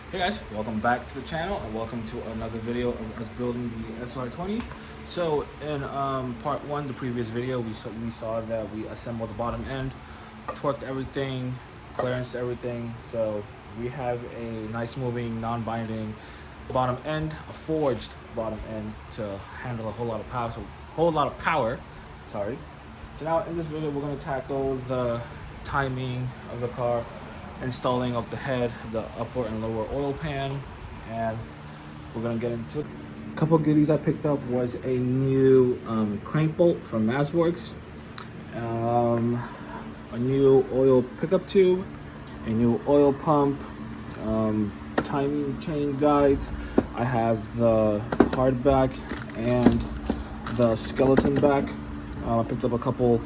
Hey guys, welcome back to the channel and welcome to another video of us building the SR20. So in part one, the previous video, we saw that we assembled the bottom end, torqued everything, clearanced everything. So we have a nice moving, non-binding bottom end, a forged bottom end to handle a whole lot of power. Sorry. So now in this video, we're going to tackle the timing of the car, installing of the head, the upper and lower oil pan, and we're gonna get into it. A couple goodies I picked up was a new crank bolt from Mazworks, a new oil pickup tube, a new oil pump, timing chain guides. I have the hard back and the skeleton back. I picked up a couple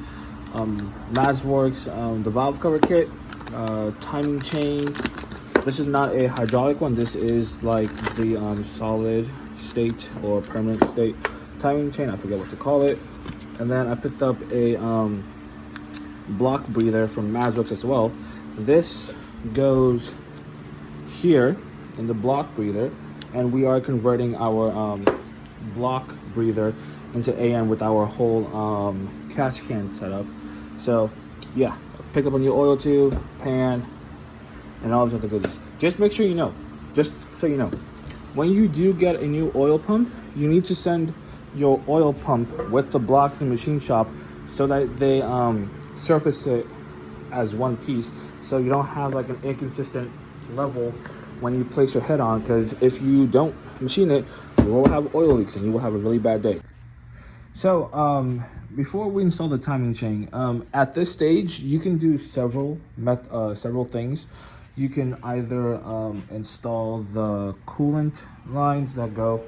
Mazworks, the valve cover kit, timing chain. This is not a hydraulic one. This is like the solid state or permanent state timing chain. I forget what to call it. And then I picked up a block breather from Mazworks as well. This goes here in the block breather, and we are converting our block breather into AM with our whole catch can setup. So yeah, pick up a new oil tube, pan, and all these other goodies. Just make sure you know, just so you know, when you do get a new oil pump, you need to send your oil pump with the block to the machine shop so that they surface it as one piece, so you don't have like an inconsistent level when you place your head on, because if you don't machine it, you will have oil leaks and you will have a really bad day. So before we install the timing chain, at this stage you can do several things. You can either install the coolant lines that go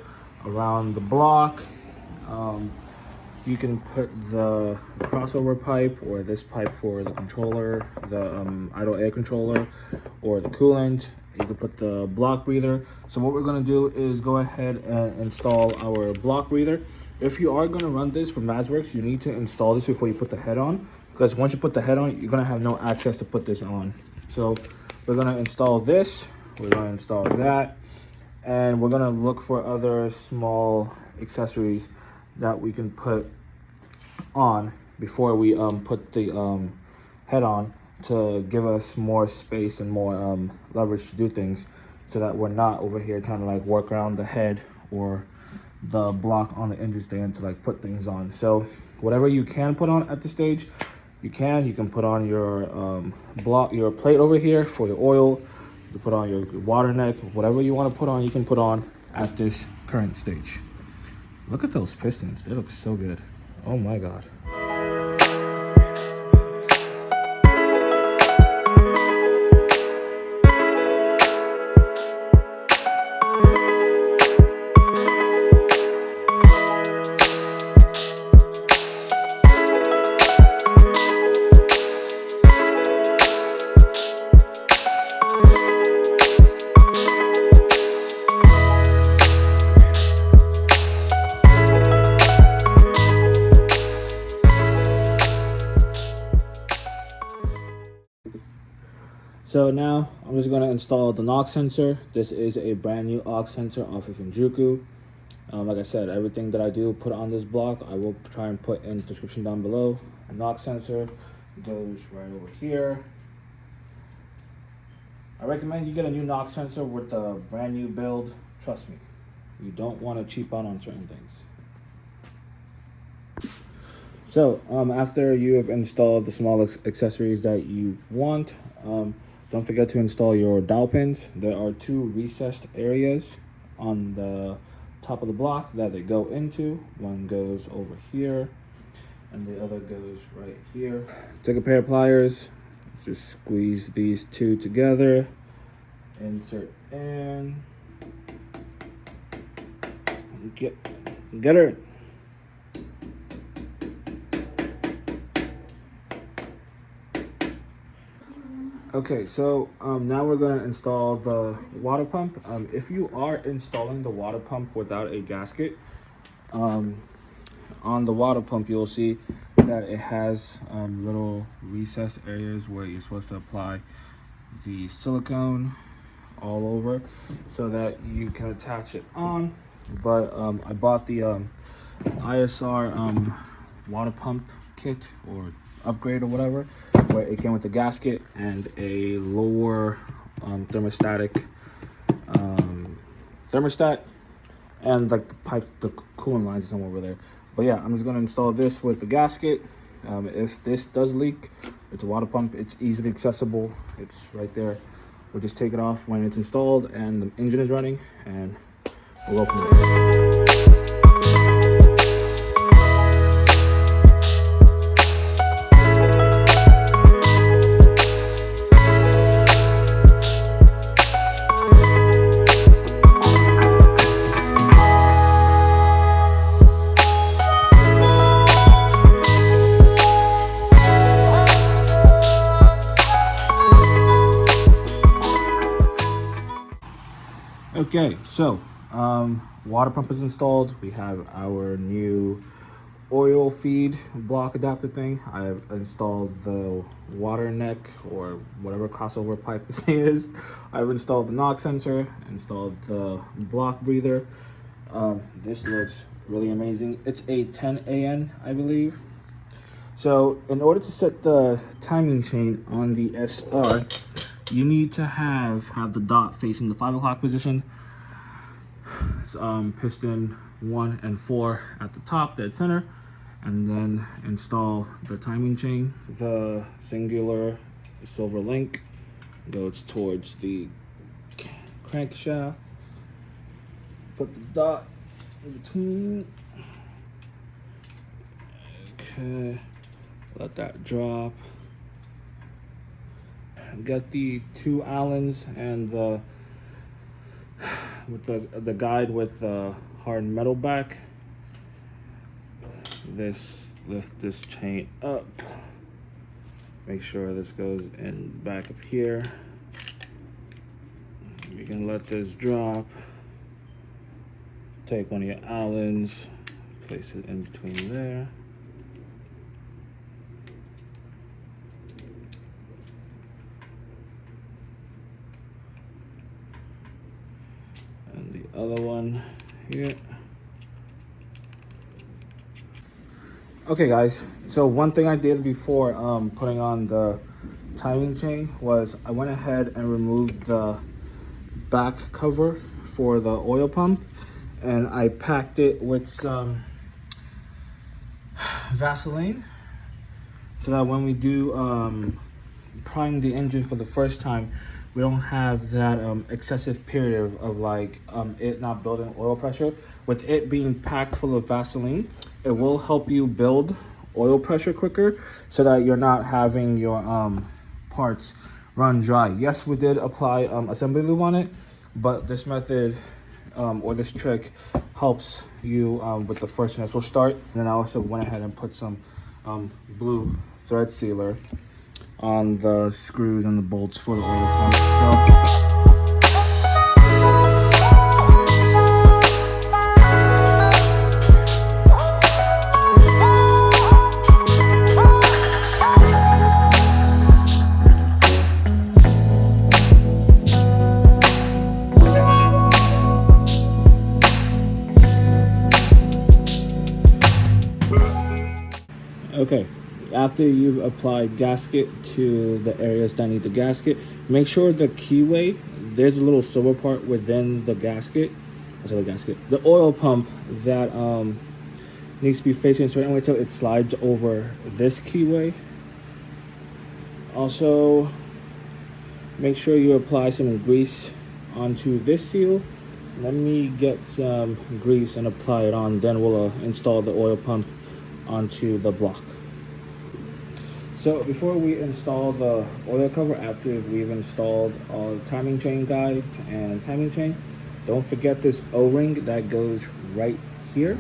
around the block. You can put the crossover pipe or this pipe for the controller, the idle air controller, or the coolant. You can put the block breather. So what we're going to do is go ahead and install our block breather. If you are going to run this from Mazworks, you need to install this before you put the head on, because once you put the head on, you're going to have no access to put this on. So we're going to install this, we're going to install that, and we're going to look for other small accessories that we can put on before we put the head on, to give us more space and more leverage to do things, so that we're not over here trying to like work around the head or the block on the engine stand to like put things on. So whatever you can put on at this stage, you can put on your your plate over here for your oil. You can put on your water neck. Whatever you want to put on, you can put on at this current stage. Look at those pistons, they look so good. Oh my god. So now I'm just going to install the knock sensor. This is a brand new aux sensor off of Shinjuku. Like I said, everything that I do put on this block, I will try and put in the description down below. The knock sensor goes right over here. I recommend you get a new knock sensor with a brand new build. Trust me, you don't want to cheap out on certain things. So after you have installed the small accessories that you want, don't forget to install your dowel pins. There are two recessed areas on the top of the block that they go into. One goes over here and the other goes right here. Take a pair of pliers, just squeeze these two together, insert in, get her. Okay, so now we're going to install the water pump. If you are installing the water pump without a gasket, on the water pump you'll see that it has little recessed areas where you're supposed to apply the silicone all over so that you can attach it on. But I bought the ISR water pump kit or upgrade or whatever, where it came with a gasket and a lower thermostat, and like the pipe, the coolant lines somewhere over there. But yeah, I'm just gonna install this with the gasket. If this does leak, it's a water pump, it's easily accessible, it's right there. We'll just take it off when it's installed and the engine is running, and we'll go from there. Okay, so water pump is installed. We have our new oil feed block adapter thing. I have installed the water neck or whatever crossover pipe this thing is. I've installed the knock sensor, installed the block breather. This looks really amazing. It's a 10 AN, I believe. So in order to set the timing chain on the SR, you need to have the dot facing the 5 o'clock position. It's, piston 1 and 4 at the top, dead center, and then install the timing chain. The singular silver link goes towards the crankshaft. Put the dot in between. Okay, let that drop. Got the 2 Allens and the with the guide with the hard metal back. Lift this chain up. Make sure this goes in back of here. You can let this drop. Take one of your Allens, place it in between there. And the other one here. Okay guys, so one thing I did before putting on the timing chain was I went ahead and removed the back cover for the oil pump, and I packed it with some Vaseline so that when we do prime the engine for the first time, we don't have that excessive period of like it not building oil pressure. With it being packed full of Vaseline, it will help you build oil pressure quicker so that you're not having your parts run dry. Yes, we did apply assembly lube on it, but this method or this trick helps you with the first initial start. And then I also went ahead and put some blue thread sealer on the screws and the bolts for the oil pump. Okay, after you've applied gasket to the areas that need the gasket, make sure the keyway, there's a little silver part within the gasket, the oil pump that needs to be facing a certain way so it slides over this keyway. Also, make sure you apply some grease onto this seal. Let me get some grease and apply it on, then we'll install the oil pump onto the block. So before we install the oil cover, after we've installed all the timing chain guides and timing chain, don't forget this O-ring that goes right here.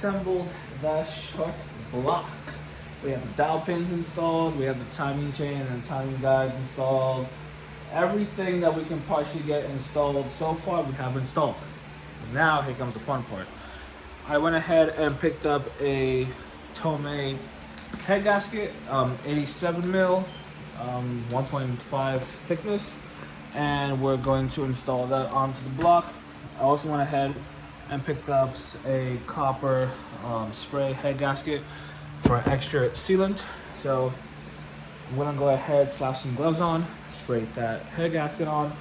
assembled the short block. We have the dowel pins installed, we have the timing chain and timing guide installed. Everything that we can partially get installed so far, we have installed. Now here comes the fun part. I went ahead and picked up a Tomei head gasket, 87 mil, 1.5 thickness, and we're going to install that onto the block. I also went ahead and picked up a copper spray head gasket for extra sealant. So I'm gonna go ahead, slap some gloves on, spray that head gasket on,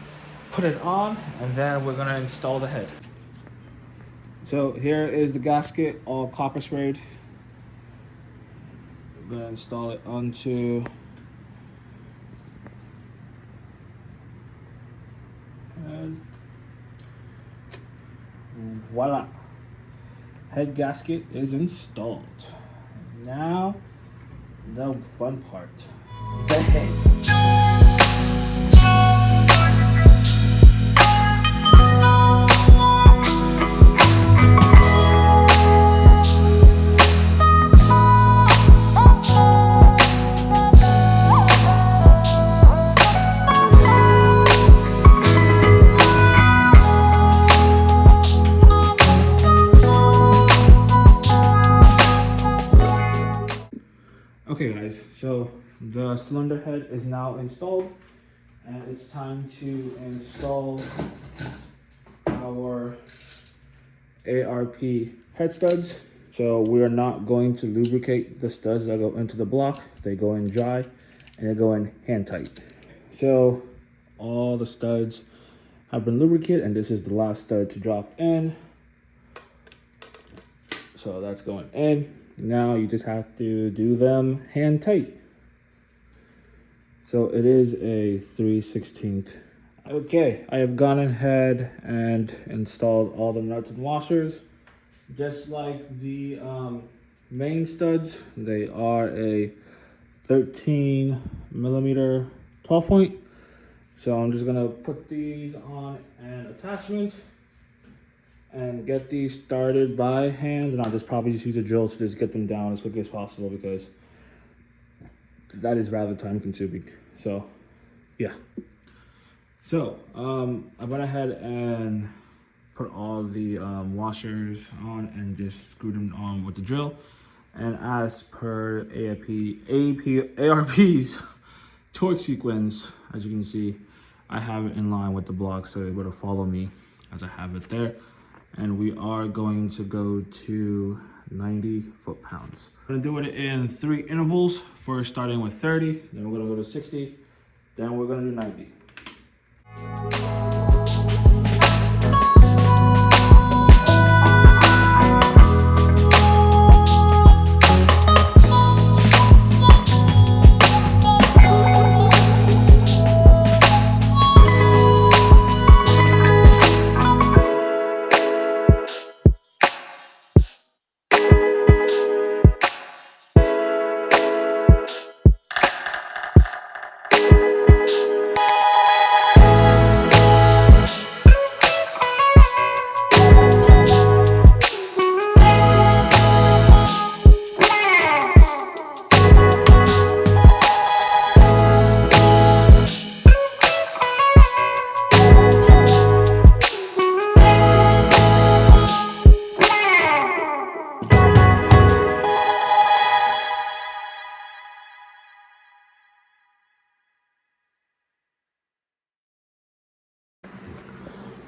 put it on, and then we're gonna install the head. So here is the gasket, all copper sprayed. We're gonna install it onto and voila. Head gasket is installed. Now the fun part, the head. Okay guys, so the cylinder head is now installed and it's time to install our ARP head studs. So we are not going to lubricate the studs that go into the block. They go in dry and they go in hand tight. So all the studs have been lubricated and this is the last stud to drop in. So that's going in. Now you just have to do them hand tight. So it is a 3/16. Okay, I have gone ahead and installed all the nuts and washers. Just like the main studs, they are a 13 millimeter 12 point. So I'm just gonna put these on an attachment and get these started by hand, and I'll just probably just use a drill to just get them down as quickly as possible because that is rather time consuming. So yeah. So I went ahead and put all the washers on and just screwed them on with the drill. And as per ARP's torque sequence, as you can see, I have it in line with the block, so it would follow me as I have it there. And we are going to go to 90 foot-pounds. We're gonna do it in 3 intervals. First starting with 30, then we're gonna go to 60, then we're gonna do 90.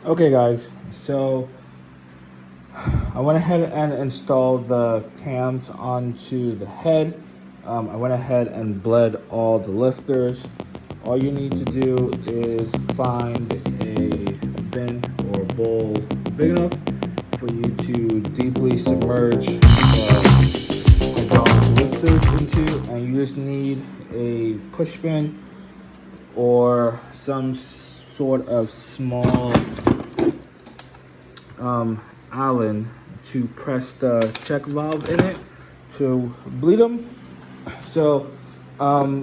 Okay guys, so I went ahead and installed the cams onto the head. I went ahead and bled all the lifters. All you need to do is find a bin or bowl big enough for you to deeply submerge the hydraulic lifters into, and you just need a push pin or some sort of small Allen to press the check valve in it to bleed them. So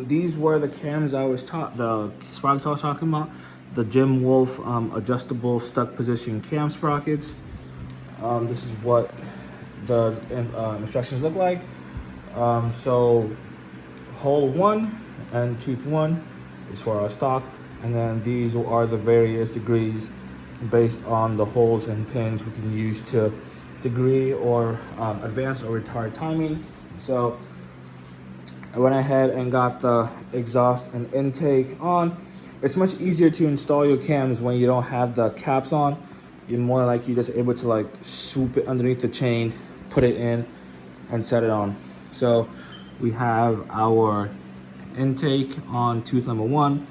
these were the cams I was the sprockets I was talking about, the Jim Wolf adjustable stuck position cam sprockets. This is what the instructions look like. So hole 1 and tooth 1 is for our stock, and then these are the various degrees based on the holes and pins we can use to degree or advance or retard timing. So I went ahead and got the exhaust and intake on. It's much easier to install your cams when you don't have the caps on. You're more like you're just able to like swoop it underneath the chain, put it in, and set it on. So we have our intake on tooth number 1,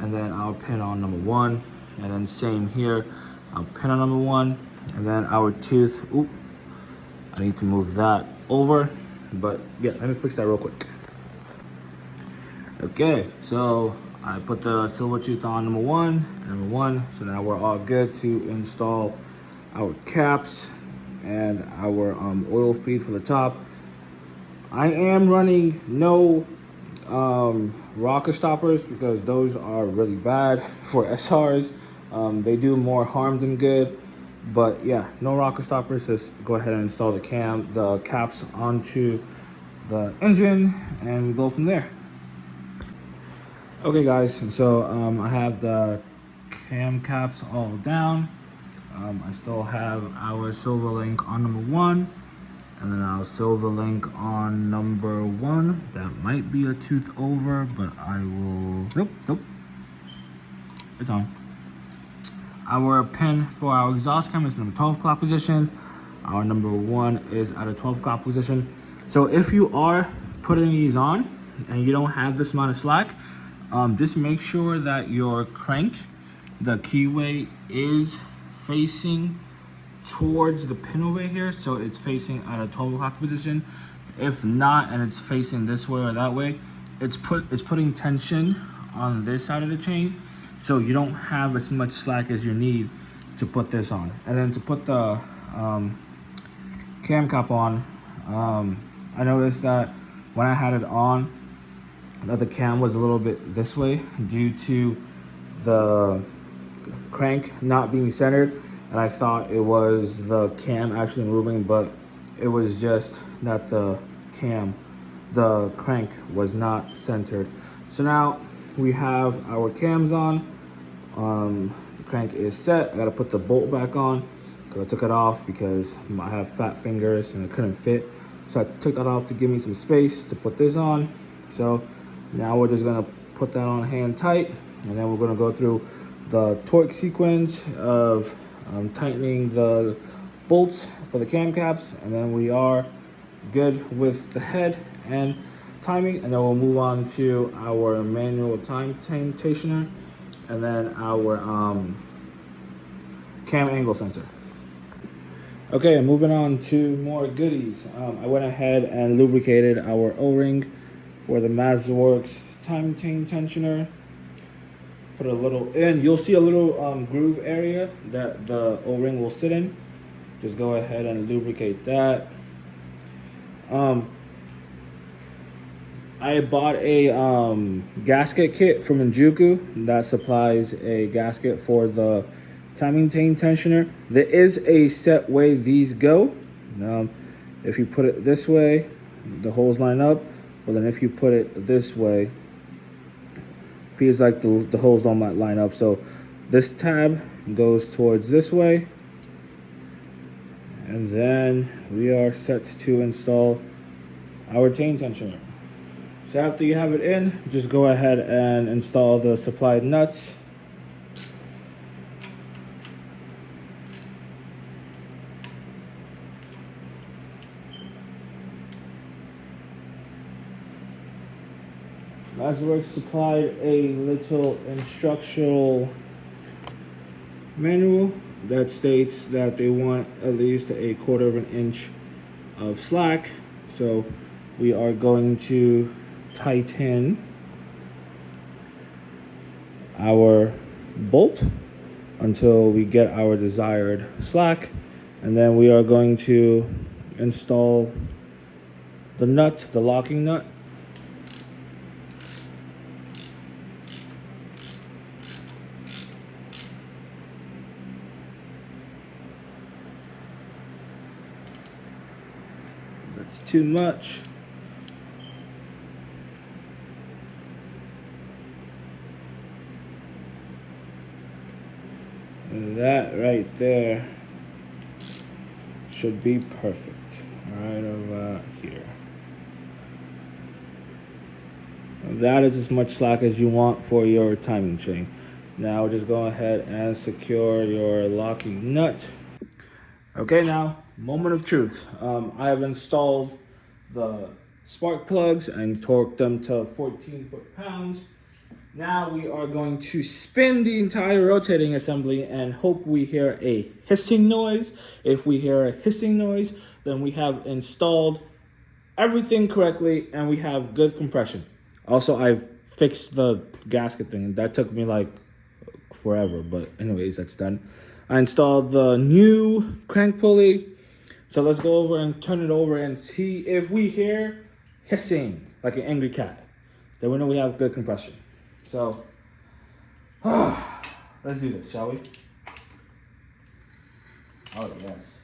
and then our pin on number 1, and then same here, our pin on number 1, and then our tooth. Oop, I need to move that over, but yeah, let me fix that real quick. Okay, so I put the silver tooth on number 1, so now we're all good to install our caps and our oil feed for the top. I am running no rocker stoppers because those are really bad for SRs. They do more harm than good. But yeah, no rocker stoppers. Just go ahead and install the caps onto the engine, and we go from there. Okay guys, so I have the cam caps all down. I still have our silver link on number 1, and then our silver link on number 1. That might be a tooth over, but I will, nope, it's on. Our pin for our exhaust cam is number 12 o'clock position. Our number 1 is at a 12 o'clock position. So if you are putting these on and you don't have this amount of slack, just make sure that your crank, the keyway, is facing towards the pin over here, so it's facing at a 12 o'clock position. If not, and it's facing this way or that way, it's putting tension on this side of the chain, so you don't have as much slack as you need to put this on. And then to put the cam cap on, I noticed that when I had it on, that the cam was a little bit this way due to the crank not being centered, and I thought it was the cam actually moving, but it was just that the crank was not centered. So now we have our cams on. The crank is set. I gotta put the bolt back on because I took it off because I have fat fingers and it couldn't fit. So I took that off to give me some space to put this on. So now we're just gonna put that on hand tight, and then we're gonna go through the torque sequence of tightening the bolts for the cam caps, and then we are good with the head and timing, and then we'll move on to our manual time tensioner, and then our cam angle sensor. Okay, moving on to more goodies. I went ahead and lubricated our O-ring for the MazdaWorks time chain tensioner. Put a little in. You'll see a little groove area that the O-ring will sit in. Just go ahead and lubricate that. I bought a gasket kit from Injuku that supplies a gasket for the timing chain tensioner. There is a set way these go. If you put it this way, the holes line up. But then if you put it this way, it feels like the holes don't line up. So this tab goes towards this way. And then we are set to install our chain tensioner. So after you have it in, just go ahead and install the supplied nuts. MazdaWorks supplied a little instructional manual that states that they want at least a 1/4 of an inch of slack. So we are going to tighten our bolt until we get our desired slack, and then we are going to install the nut, the locking nut. It's too much. And that right there should be perfect. Right over here. That is as much slack as you want for your timing chain. Now just go ahead and secure your locking nut. Okay, now moment of truth. I have installed the spark plugs and torqued them to 14 foot-pounds. Now we are going to spin the entire rotating assembly and hope we hear a hissing noise. If we hear a hissing noise, then we have installed everything correctly and we have good compression. Also, I've fixed the gasket thing, and that took me like forever, but anyways, that's done. I installed the new crank pulley. So let's go over and turn it over and see if we hear hissing like an angry cat. Then we know we have good compression. So, let's do this, shall we? Oh, yes.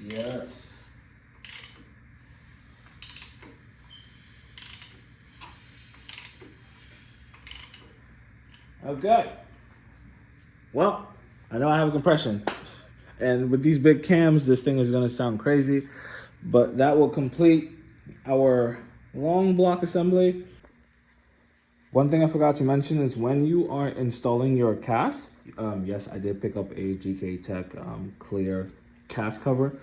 Yes. Okay. Well, I know I have a compression. And with these big cams, this thing is going to sound crazy. But that will complete our long block assembly. One thing I forgot to mention is when you are installing your cast, yes, I did pick up a GK Tech clear cast cover.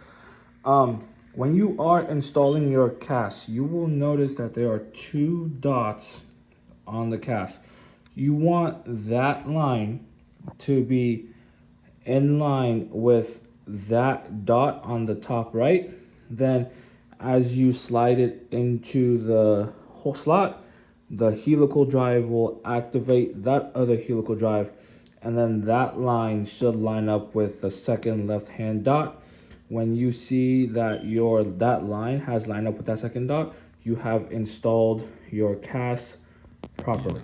When you are installing your cast, you will notice that there are 2 dots on the cast. You want that line to be in line with that dot on the top right. Then as you slide it into the whole slot, the helical drive will activate that other helical drive, and then that line should line up with the second left hand dot. When you see that that line has lined up with that second dot, you have installed your cast properly.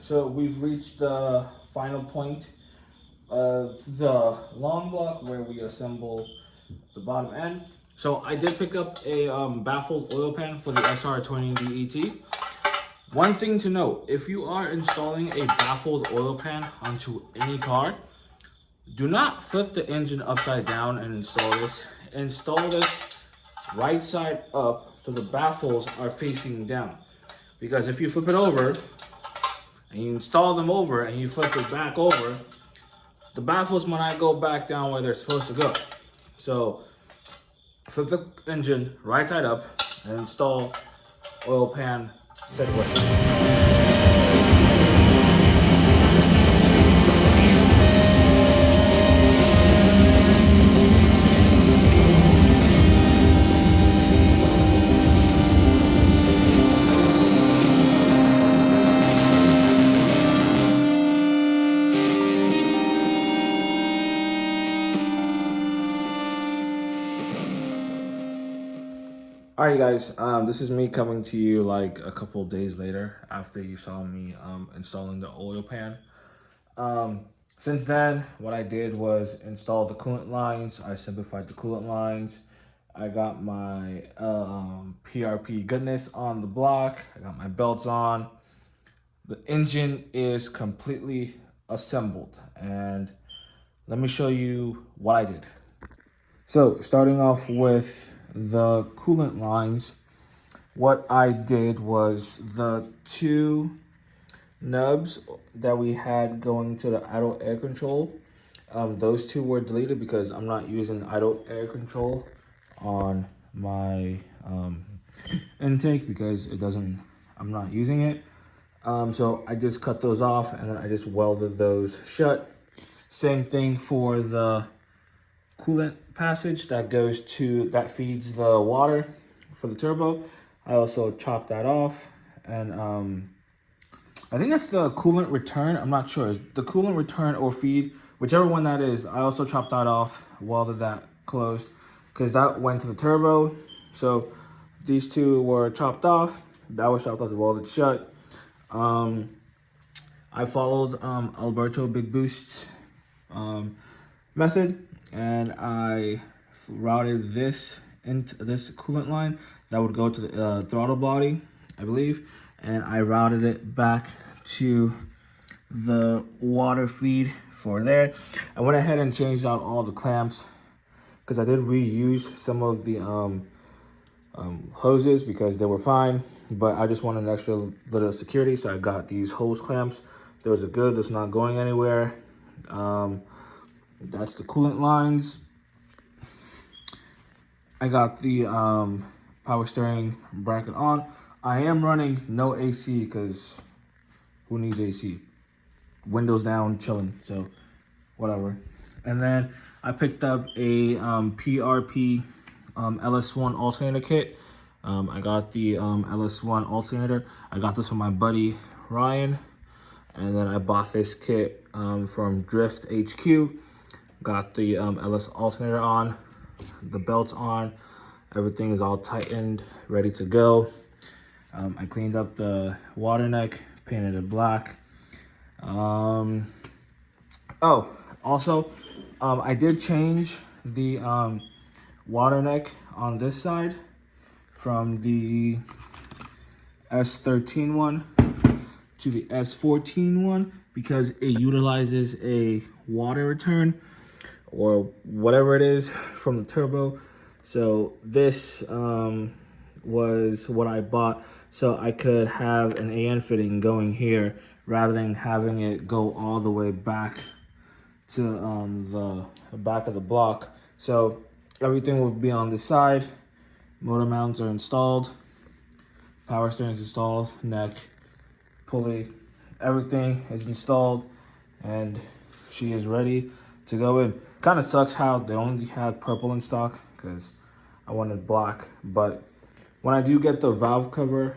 so we've reached the final point of the long block where we assemble the bottom end. So I did pick up a baffled oil pan for the SR20DET. One thing to note, if you are installing a baffled oil pan onto any car, do not flip the engine upside down and install this. Install this right side up so the baffles are facing down. Because if you flip it over and you install them over and you flip it back over, the baffles might not go back down where they're supposed to go. So flip the engine right side up and install oil pan set way. Alright guys, this is me coming to you like a couple of days later after you saw me installing the oil pan. Since then, what I did was install the coolant lines. I simplified the coolant lines. I got my PRP goodness on the block. I got my belts on. The engine is completely assembled, and let me show you what I did. So starting off with the coolant lines, what I did was the two nubs that we had going to the idle air control, those two were deleted because I'm not using idle air control on my intake because I'm not using it. So I just cut those off and then I just welded those shut. Same thing for the coolant passage that feeds the water for the turbo. I also chopped that off, and I think that's the coolant return. I'm not sure. It's the coolant return or feed, whichever one that is. I also chopped that off, welded that closed because that went to the turbo. So these two were chopped off. That was chopped off, welded shut. I followed Alberto Big Boost's method, and I routed this into this coolant line that would go to the throttle body, I believe, and I routed it back to the water feed for there. I went ahead and changed out all the clamps because I did reuse some of the hoses because they were fine, but I just wanted an extra little security, so I got these hose clamps. Those are good. That's not going anywhere. That's the coolant lines. I got the power steering bracket on. I am running no AC because who needs AC? Windows down, chilling, so whatever. And then I picked up a PRP LS1 alternator kit. I got the LS1 alternator. I got this from my buddy Ryan. And then I bought this kit from Drift HQ. Got the LS alternator on, the belts on, everything is all tightened, ready to go. I cleaned up the water neck, painted it black. Oh, also, I did change the water neck on this side from the S13 one to the S14 one because it utilizes a water return or whatever it is from the turbo. So this was what I bought so I could have an AN fitting going here rather than having it go all the way back to the back of the block. So everything will be on this side. Motor mounts are installed, power steering is installed, neck, pulley, everything is installed, and she is ready to go in. Kind of sucks how they only had purple in stock because I wanted black, but when I do get the valve cover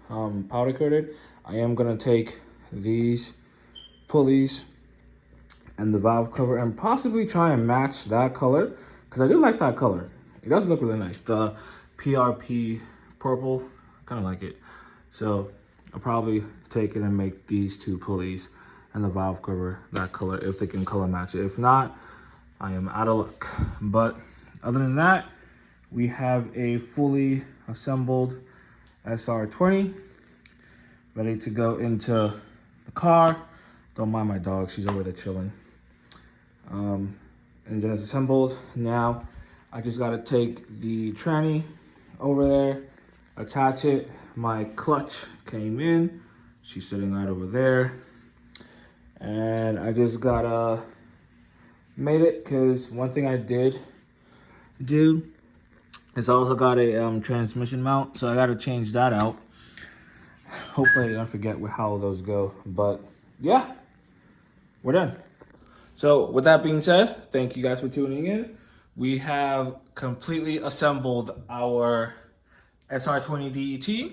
powder coated, I am gonna take these pulleys and the valve cover and possibly try and match that color because I do like that color. It does look really nice. The PRP purple, kind of like it. So I'll probably take it and make these two pulleys and the valve cover that color if they can color match it. If not, I am out of luck. But other than that, we have a fully assembled SR20 ready to go into the car. Don't mind my dog, she's over there chilling. Engine is assembled. Now I just gotta take the tranny over there, attach it. My clutch came in, she's sitting right over there. And I just gotta made it, because one thing I did do is I also got a transmission mount, so I gotta change that out. Hopefully I don't forget how those go, but yeah, we're done. So with that being said, thank you guys for tuning in. We have completely assembled our SR20DET.